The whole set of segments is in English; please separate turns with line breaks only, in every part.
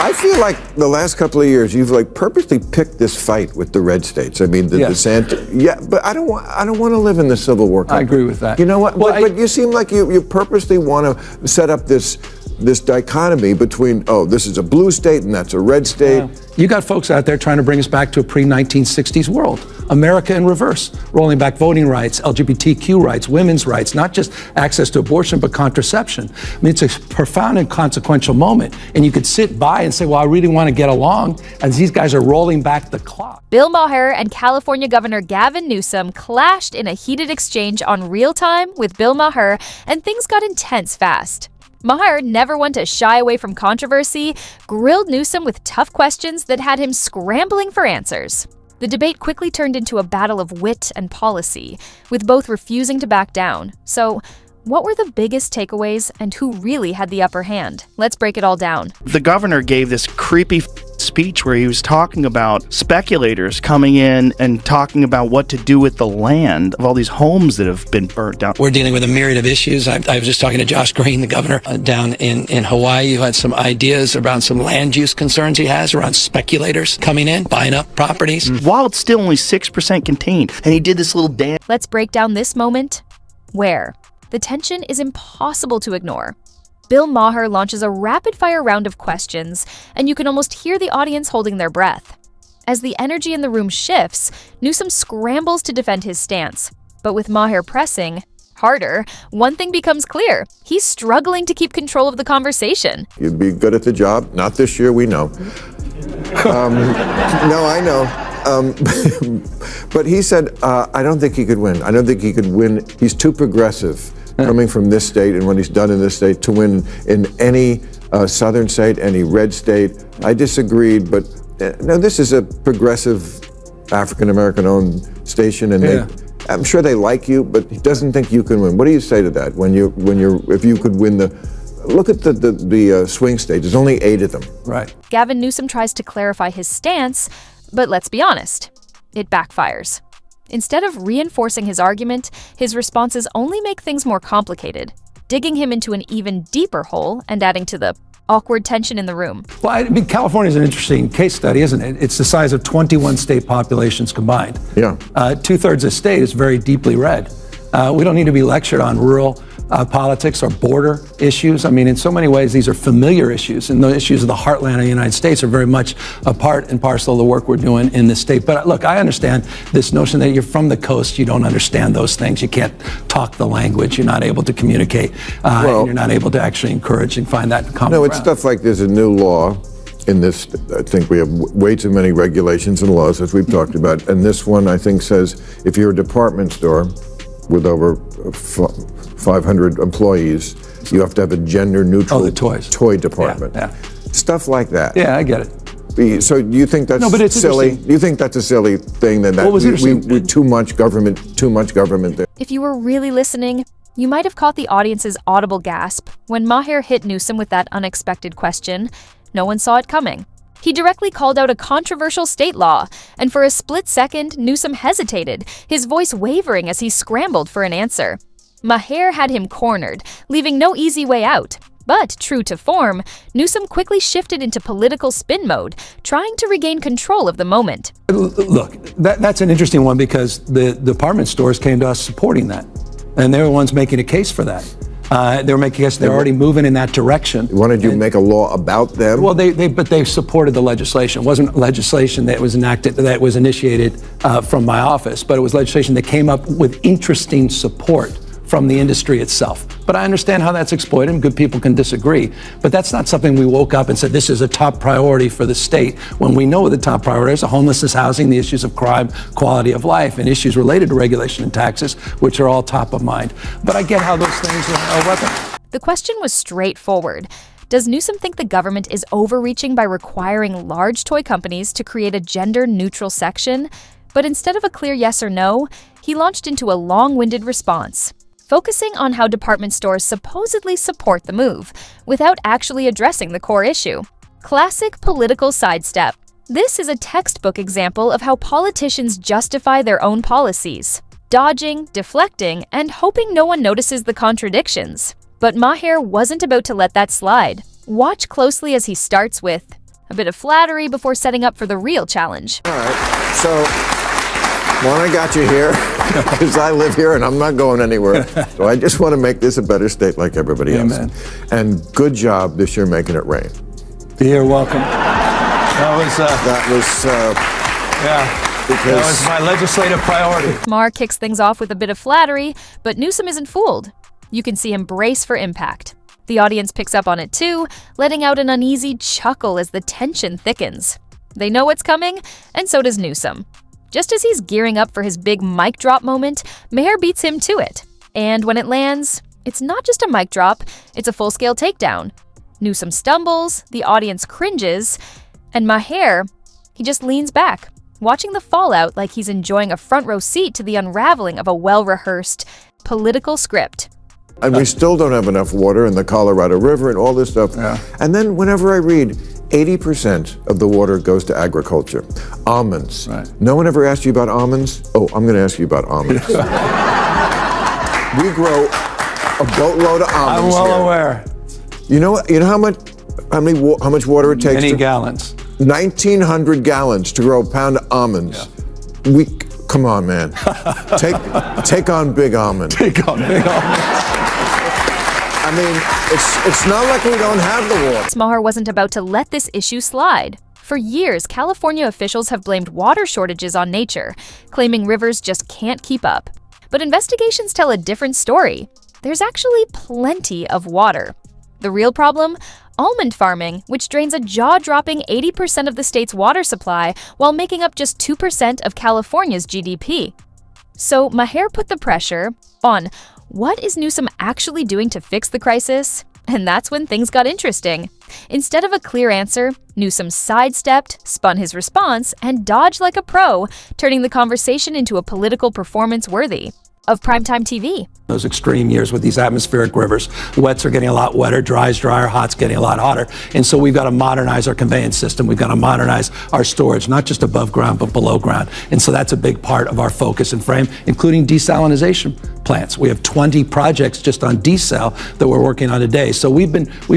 I feel like the last couple of years you've like purposely picked this fight with the red states. I mean, the DeSantis. Yeah, but I don't want to live in the Civil War country.
I agree with that.
You know what? Well, but you seem like you purposely want to set up this dichotomy between, this is a blue state and that's a red state.
Yeah. You got folks out there trying to bring us back to a pre-1960s world. America in reverse, rolling back voting rights, LGBTQ rights, women's rights, not just access to abortion, but contraception. I mean, it's a profound and consequential moment. And you could sit by and say, well, I really want to get along, as these guys are rolling back the clock.
Bill Maher and California Governor Gavin Newsom clashed in a heated exchange on Real Time with Bill Maher, and things got intense fast. Maher, never one to shy away from controversy, grilled Newsom with tough questions that had him scrambling for answers. The debate quickly turned into a battle of wit and policy, with both refusing to back down. So, what were the biggest takeaways and who really had the upper hand? Let's break it all down.
The governor gave this creepy speech where he was talking about speculators coming in and talking about what to do with the land of all these homes that have been burnt down.
We're dealing with a myriad of issues. I was just talking to Josh Green, the governor down in Hawaii, who had some ideas around some land use concerns he has around speculators coming in, buying up properties.
While it's still only 6% contained, and he did this little dance.
Let's break down this moment. Where? The tension is impossible to ignore. Bill Maher launches a rapid-fire round of questions, and you can almost hear the audience holding their breath. As the energy in the room shifts, Newsom scrambles to defend his stance. But with Maher pressing harder, one thing becomes clear. He's struggling to keep control of the conversation.
You'd be good at the job. Not this year, we know. No, I know. But he said, I don't think he could win. I don't think he could win. He's too progressive coming from this state and what he's done in this state to win in any southern state, any red state. I disagreed, but no, this is a progressive African-American owned station, and I'm sure they like you, but he doesn't think you can win. What do you say to that if you could win look at the swing states, there's only 8 of them.
Right.
Gavin Newsom tries to clarify his stance, but let's be honest, it backfires. Instead of reinforcing his argument, his responses only make things more complicated, digging him into an even deeper hole and adding to the awkward tension in the room.
Well, I mean, California is an interesting case study, isn't it? It's the size of 21 state populations combined.
Yeah.
2/3 of the state is very deeply red. We don't need to be lectured on rural politics or border issues. I mean, in so many ways, these are familiar issues, and the issues of the heartland of the United States are very much a part and parcel of the work we're doing in this state. But look, I understand this notion that you're from the coast, you don't understand those things. You can't talk the language. You're not able to communicate, and you're not able to actually encourage and find that common ground.
It's stuff like there's a new law in this. I think we have way too many regulations and laws, as we've talked about. And this one, I think, says if you're a department store with over 500 employees, you have to have a gender-neutral toy department.
Yeah.
Stuff like that.
Yeah, I get it.
So do you think that's silly? Do you think that's a silly thing that we too much government there?
If you were really listening, you might have caught the audience's audible gasp when Maher hit Newsom with that unexpected question. No one saw it coming. He directly called out a controversial state law, and for a split second, Newsom hesitated, his voice wavering as he scrambled for an answer. Maher had him cornered, leaving no easy way out. But, true to form, Newsom quickly shifted into political spin mode, trying to regain control of the moment.
Look, that's an interesting one because the department stores came to us supporting that, and they were the ones making a case for that. They were making us. They're already moving in that direction.
Wanted you to make a law about them?
Well, but they supported the legislation. It wasn't legislation that was enacted, that was initiated from my office, but it was legislation that came up with interesting support from the industry itself. But I understand how that's exploited, and good people can disagree. But that's not something we woke up and said, this is a top priority for the state, when we know what the top priorities are: homelessness, housing, the issues of crime, quality of life, and issues related to regulation and taxes, which are all top of mind. But I get how those things are weapons.
The question was straightforward. Does Newsom think the government is overreaching by requiring large toy companies to create a gender-neutral section? But instead of a clear yes or no, he launched into a long-winded response, focusing on how department stores supposedly support the move, without actually addressing the core issue. Classic political sidestep. This is a textbook example of how politicians justify their own policies, dodging, deflecting, and hoping no one notices the contradictions. But Maher wasn't about to let that slide. Watch closely as he starts with, A bit of flattery before setting up for the real challenge.
All right, so one, I got you here because I live here and I'm not going anywhere. So I just want to make this a better state like everybody else.
Amen.
And good job this year making it rain.
You're welcome.
That
was my legislative priority.
Maher kicks things off with a bit of flattery, but Newsom isn't fooled. You can see him brace for impact. The audience picks up on it too, letting out an uneasy chuckle as the tension thickens. They know what's coming, and so does Newsom. Just as he's gearing up for his big mic drop moment, Maher beats him to it. And when it lands, it's not just a mic drop, it's a full-scale takedown. Newsom stumbles, the audience cringes, and Maher, he just leans back, watching the fallout like he's enjoying a front-row seat to the unraveling of a well-rehearsed political script.
And we still don't have enough water in the Colorado River and all this stuff.
Yeah.
And then whenever I read, 80% of the water goes to agriculture. Almonds.
Right.
No one ever asked you about almonds? Oh, I'm going to ask you about almonds. We grow a boatload of
I'm
almonds
well
here.
aware.
You know how much water it takes?
Many gallons.
1,900 gallons to grow a pound of almonds. Yeah. Come on, man. Take on big almond.
Take on big almonds.
I mean, it's not like we don't have the water.
Maher wasn't about to let this issue slide. For years, California officials have blamed water shortages on nature, claiming rivers just can't keep up. But investigations tell a different story. There's actually plenty of water. The real problem? Almond farming, which drains a jaw-dropping 80% of the state's water supply while making up just 2% of California's GDP. So Maher put the pressure on what is Newsom actually doing to fix the crisis? And that's when things got interesting. Instead of a clear answer, Newsom sidestepped, spun his response, and dodged like a pro, turning the conversation into a political performance worthy of primetime TV.
Those extreme years with these atmospheric rivers, wets are getting a lot wetter, dry's drier, hot's getting a lot hotter. And so we've got to modernize our conveyance system. We've got to modernize our storage, not just above ground, but below ground. And so that's a big part of our focus and frame, including desalinization plants. We have 20 projects just on desal that we're working on today. So we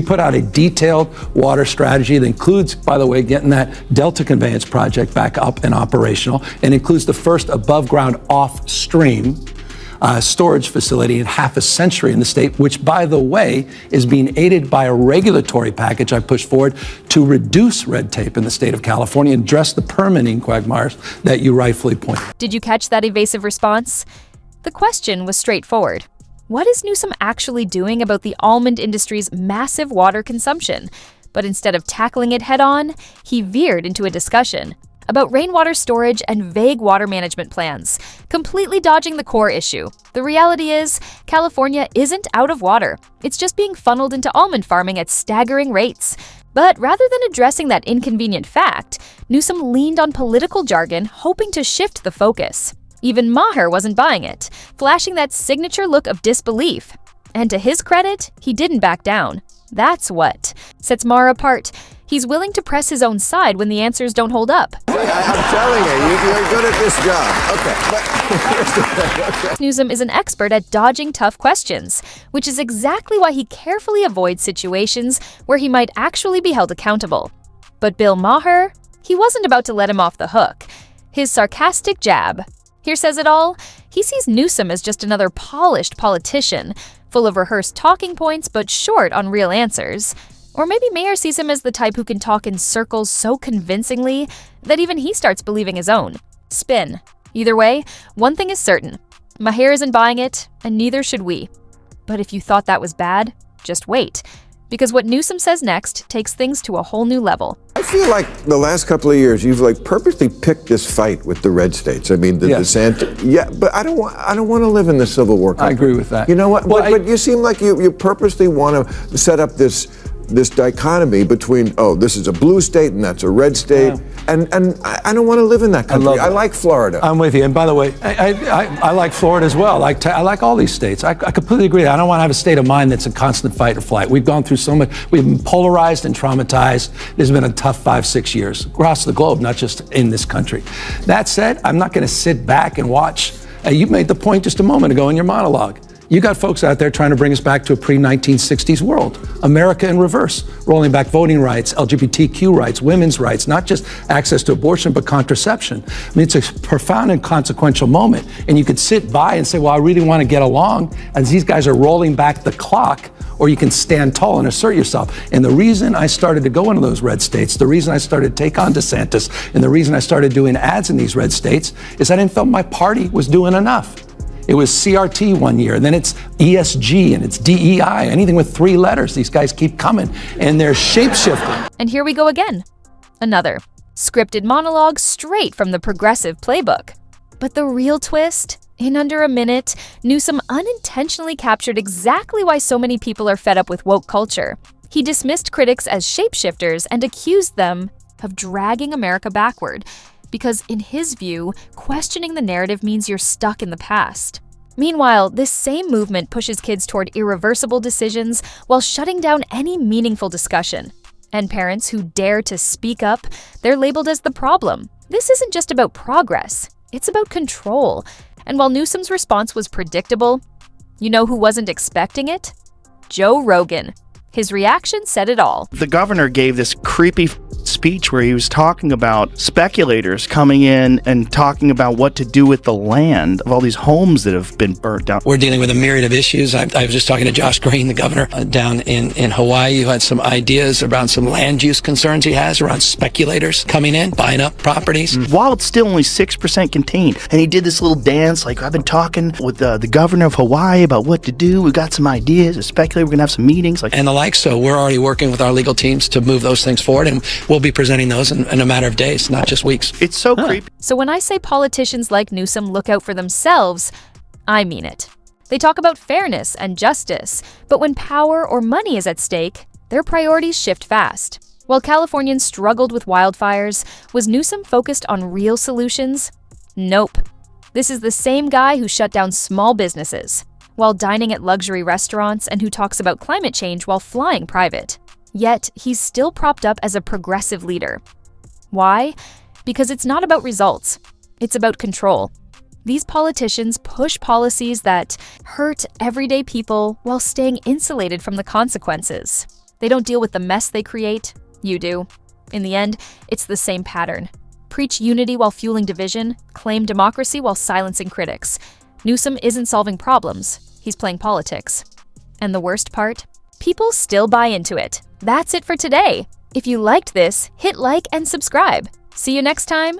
put out a detailed water strategy that includes, by the way, getting that Delta conveyance project back up and operational, and includes the first above ground off stream storage facility in half a century in the state, which, by the way, is being aided by a regulatory package I pushed forward to reduce red tape in the state of California and address the permitting quagmires that you rightfully point out.
Did you catch that evasive response? The question was straightforward. What is Newsom actually doing about the almond industry's massive water consumption? But instead of tackling it head-on, he veered into a discussion about rainwater storage and vague water management plans, completely dodging the core issue. The reality is, California isn't out of water. It's just being funneled into almond farming at staggering rates. But rather than addressing that inconvenient fact, Newsom leaned on political jargon, hoping to shift the focus. Even Maher wasn't buying it, flashing that signature look of disbelief. And to his credit, he didn't back down. That's what sets Maher apart. He's willing to press his own side when the answers don't hold up.
I'm telling you, you're good at this job. Okay.
Newsom is an expert at dodging tough questions, which is exactly why he carefully avoids situations where he might actually be held accountable. But Bill Maher, he wasn't about to let him off the hook. His sarcastic jab. Here says it all. He sees Newsom as just another polished politician, full of rehearsed talking points but short on real answers. Or maybe Maher sees him as the type who can talk in circles so convincingly that even he starts believing his own spin. Either way, one thing is certain. Maher isn't buying it, and neither should we. But if you thought that was bad, just wait. Because what Newsom says next takes things to a whole new level.
I feel like the last couple of years you've purposely picked this fight with the red states. I mean, the DeSantis. Yeah, but I don't want to live in the Civil War country.
I agree with that.
You know what?
Well,
but you seem like you purposely want to set up this dichotomy between, this is a blue state and that's a red state, and I don't want to live in that country. I like Florida.
I'm with you. And by the way, I like Florida as well. I like all these states. I completely agree. I don't want to have a state of mind that's a constant fight or flight. We've gone through so much. We've been polarized and traumatized. There's been a tough 5-6 years across the globe, not just in this country. That said, I'm not going to sit back and watch. You made the point just a moment ago in your monologue. You got folks out there trying to bring us back to a pre-1960s world. America in reverse, rolling back voting rights, LGBTQ rights, women's rights, not just access to abortion, but contraception. I mean, it's a profound and consequential moment. And you could sit by and say, well, I really want to get along, as these guys are rolling back the clock, or you can stand tall and assert yourself. And the reason I started to go into those red states, the reason I started to take on DeSantis, and the reason I started doing ads in these red states is I didn't feel my party was doing enough. It was CRT one year, and then it's ESG, and it's DEI, anything with 3 letters. These guys keep coming, and they're shape-shifting.
And here we go again. Another scripted monologue straight from the progressive playbook. But the real twist? In under a minute, Newsom unintentionally captured exactly why so many people are fed up with woke culture. He dismissed critics as shapeshifters and accused them of dragging America backward, because in his view, questioning the narrative means you're stuck in the past. Meanwhile, this same movement pushes kids toward irreversible decisions while shutting down any meaningful discussion. And parents who dare to speak up, they're labeled as the problem. This isn't just about progress, it's about control. And while Newsom's response was predictable, you know who wasn't expecting it? Joe Rogan. His reaction said it all.
The governor gave this creepy speech where he was talking about speculators coming in and talking about what to do with the land of all these homes that have been burnt down.
We're dealing with a myriad of issues. I was just talking to Josh Green, the governor down in Hawaii, who had some ideas around some land use concerns he has around speculators coming in, buying up properties.
While it's still only 6% contained. And he did this little dance like, I've been talking with the governor of Hawaii about what to do. We've got some ideas. A speculator, we're going to have some meetings.
And the like. So we're already working with our legal teams to move those things forward, and we'll be presenting those in a matter of days, not just weeks.
It's so creepy.
So when I say politicians like Newsom look out for themselves, I mean it. They talk about fairness and justice, but when power or money is at stake, their priorities shift fast. While Californians struggled with wildfires, was Newsom focused on real solutions? Nope. This is the same guy who shut down small businesses while dining at luxury restaurants and who talks about climate change while flying private. Yet, he's still propped up as a progressive leader. Why? Because it's not about results. It's about control. These politicians push policies that hurt everyday people while staying insulated from the consequences. They don't deal with the mess they create. You do. In the end, it's the same pattern. Preach unity while fueling division, claim democracy while silencing critics. Newsom isn't solving problems. He's playing politics. And the worst part? People still buy into it. That's it for today. If you liked this, hit like and subscribe. See you next time.